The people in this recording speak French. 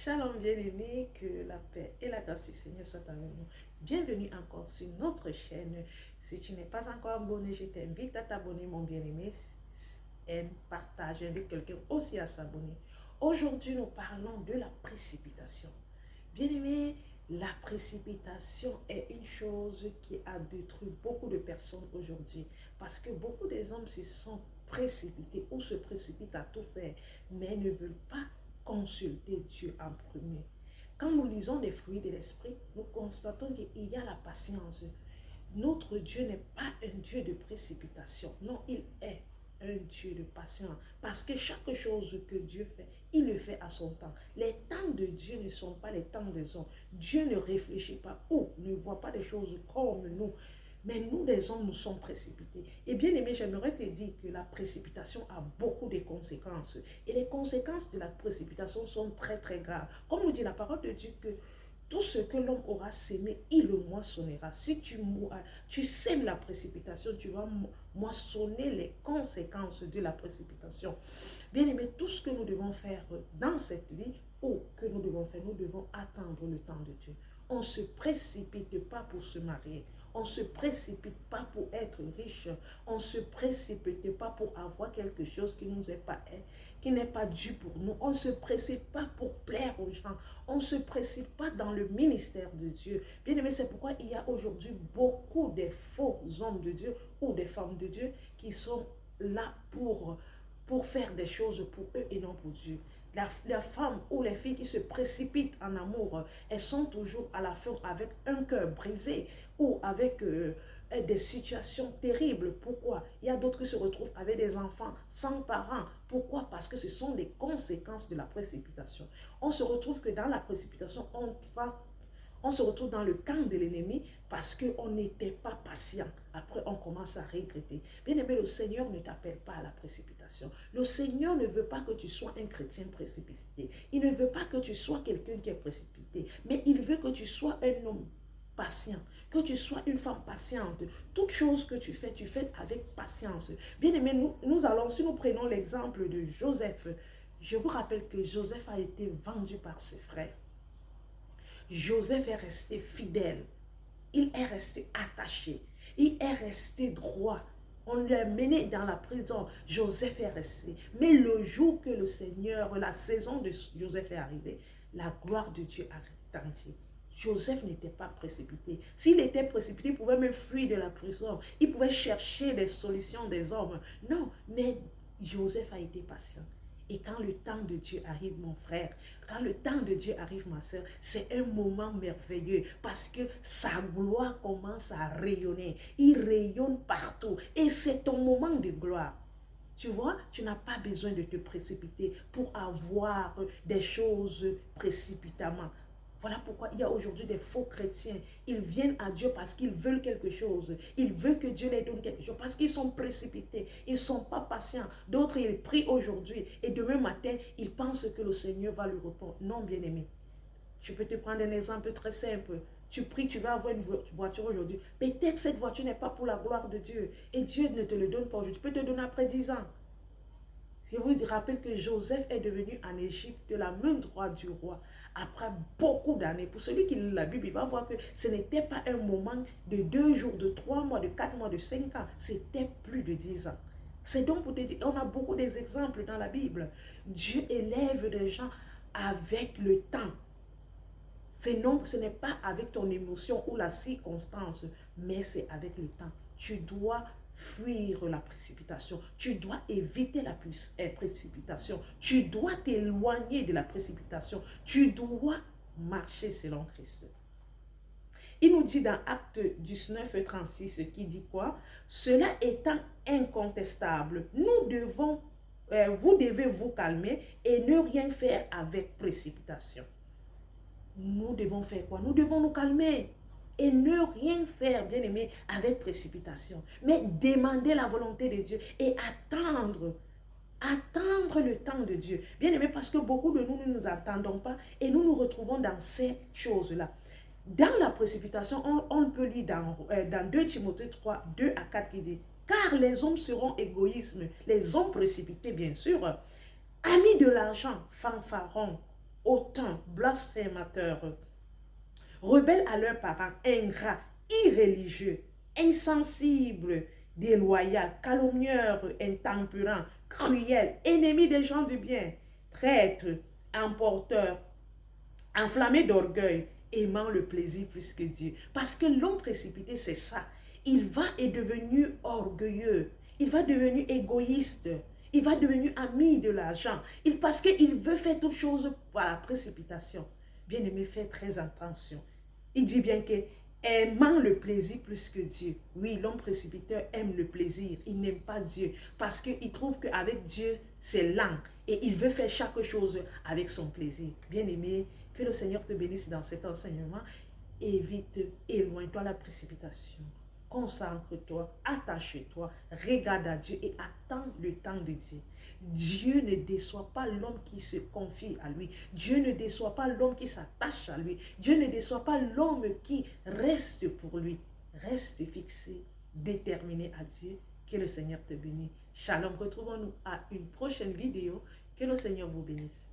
Shalom bien-aimés, que la paix et la grâce du Seigneur soient avec nous. Bienvenue encore sur notre chaîne. Si tu n'es pas encore abonné, je t'invite à t'abonner mon bien-aimé. Aime, partage, invite quelqu'un aussi à s'abonner. Aujourd'hui, nous parlons de la précipitation. Bien-aimés, la précipitation est une chose qui a détruit beaucoup de personnes aujourd'hui. Parce que beaucoup des hommes se sont précipités ou se précipitent à tout faire, mais ne veulent pas consulter Dieu en premier. Quand nous lisons les fruits de l'esprit, nous constatons qu'il y a la patience. Notre Dieu n'est pas un Dieu de précipitation. Non, il est un Dieu de patience. Parce que chaque chose que Dieu fait, il le fait à son temps. Les temps de Dieu ne sont pas les temps des hommes. Dieu ne réfléchit pas ou ne voit pas des choses comme nous. Mais nous, les hommes, nous sommes précipités. Et bien aimé, j'aimerais te dire que la précipitation a beaucoup de conséquences. Et les conséquences de la précipitation sont très, très graves. Comme nous dit la parole de Dieu que tout ce que l'homme aura sémé, il le moissonnera. Si tu sèmes la précipitation, tu vas moissonner les conséquences de la précipitation. Bien aimé, tout ce que nous devons faire dans cette vie, ou que nous devons faire, nous devons attendre le temps de Dieu. On ne se précipite pas pour se marier. On ne se précipite pas pour être riche. On ne se précipite pas pour avoir quelque chose qui nous est pas, qui n'est pas dû pour nous. On ne se précipite pas pour plaire aux gens. On ne se précipite pas dans le ministère de Dieu. Bien aimé, c'est pourquoi il y a aujourd'hui beaucoup de faux hommes de Dieu ou des femmes de Dieu qui sont là pour faire des choses pour eux et non pour Dieu. La femme ou les filles qui se précipitent en amour, elles sont toujours à la fin avec un cœur brisé ou avec des situations terribles. Pourquoi? Il y a d'autres qui se retrouvent avec des enfants sans parents. Pourquoi? Parce que ce sont les conséquences de la précipitation. On se retrouve que dans la précipitation, on se retrouve dans le camp de l'ennemi parce qu'on n'était pas patient. Après, on commence à regretter. Bien aimé, le Seigneur ne t'appelle pas à la précipitation. Le Seigneur ne veut pas que tu sois un chrétien précipité. Il ne veut pas que tu sois quelqu'un qui est précipité. Mais il veut que tu sois un homme patient, que tu sois une femme patiente. Toute chose que tu fais avec patience. Bien aimé, nous allons, si nous prenons l'exemple de Joseph, je vous rappelle que Joseph a été vendu par ses frères. Joseph est resté fidèle, il est resté attaché, il est resté droit. On l'a mené dans la prison, Joseph est resté. Mais le jour que le Seigneur, la saison de Joseph est arrivée, la gloire de Dieu a retenti. Joseph n'était pas précipité. S'il était précipité, il pouvait même fuir de la prison. Il pouvait chercher des solutions des hommes. Non, mais Joseph a été patient. Et quand le temps de Dieu arrive, mon frère, quand le temps de Dieu arrive, ma soeur, c'est un moment merveilleux parce que sa gloire commence à rayonner. Il rayonne partout et c'est ton moment de gloire. Tu vois, tu n'as pas besoin de te précipiter pour avoir des choses précipitamment. Voilà pourquoi il y a aujourd'hui des faux chrétiens. Ils viennent à Dieu parce qu'ils veulent quelque chose. Ils veulent que Dieu les donne quelque chose. Parce qu'ils sont précipités. Ils ne sont pas patients. D'autres, ils prient aujourd'hui. Et demain matin, ils pensent que le Seigneur va lui répondre. Non, bien-aimé. Je peux te prendre un exemple très simple. Tu pries, tu vas avoir une voiture aujourd'hui. Peut-être cette voiture n'est pas pour la gloire de Dieu. Et Dieu ne te le donne pas aujourd'hui. Il peut te donner après 10 ans. Je vous rappelle que Joseph est devenu en Égypte de la main droite du roi après beaucoup d'années. Pour celui qui lit la Bible, il va voir que ce n'était pas un moment de 2 jours, de 3 mois, de 4 mois, de 5 ans. C'était plus de 10 ans. C'est donc pour te dire, on a beaucoup d'exemples dans la Bible. Dieu élève des gens avec le temps. Ce n'est pas avec ton émotion ou la circonstance, mais c'est avec le temps. Tu dois fuir la précipitation. Tu dois éviter la précipitation. Tu dois t'éloigner de la précipitation. Tu dois marcher selon Christ. Il nous dit dans Acte 19, 36, qui dit quoi? Cela étant incontestable, vous devez vous calmer et ne rien faire avec précipitation. Nous devons faire quoi? Nous devons nous calmer et ne rien faire, bien aimé, avec précipitation. Mais demander la volonté de Dieu et attendre le temps de Dieu. Bien aimé, parce que beaucoup de nous ne nous attendons pas et nous nous retrouvons dans ces choses-là. Dans la précipitation, on peut lire dans 2 Timothée 3, 2 à 4 qui dit « Car les hommes seront égoïstes, les hommes précipités bien sûr, amis de l'argent, fanfarons, hautains, blasphémateurs, rebelles à leurs parents, ingrats, irréligieux, insensibles, déloyaux, calomnieurs, intempérants, cruels, ennemis des gens du bien, traîtres, emporteurs, enflammés d'orgueil, aimant le plaisir plus que Dieu. Parce que l'homme précipité, c'est ça. Il va est devenu orgueilleux. Il va devenir égoïste. Il va devenir ami de l'argent. Parce qu'il veut faire toutes choses par la précipitation. Bien-aimé, fais très attention. Il dit bien que aimant le plaisir plus que Dieu. Oui, l'homme précipiteur aime le plaisir. Il n'aime pas Dieu. Parce qu'il trouve qu'avec Dieu, c'est lent. Et il veut faire chaque chose avec son plaisir. Bien-aimé, que le Seigneur te bénisse dans cet enseignement. Évite, éloigne-toi la précipitation. Concentre-toi, attache-toi, regarde à Dieu et attends le temps de Dieu. Dieu ne déçoit pas l'homme qui se confie à lui. Dieu ne déçoit pas l'homme qui s'attache à lui. Dieu ne déçoit pas l'homme qui reste pour lui. Reste fixé, déterminé à Dieu. Que le Seigneur te bénisse. Shalom, retrouvons-nous à une prochaine vidéo. Que le Seigneur vous bénisse.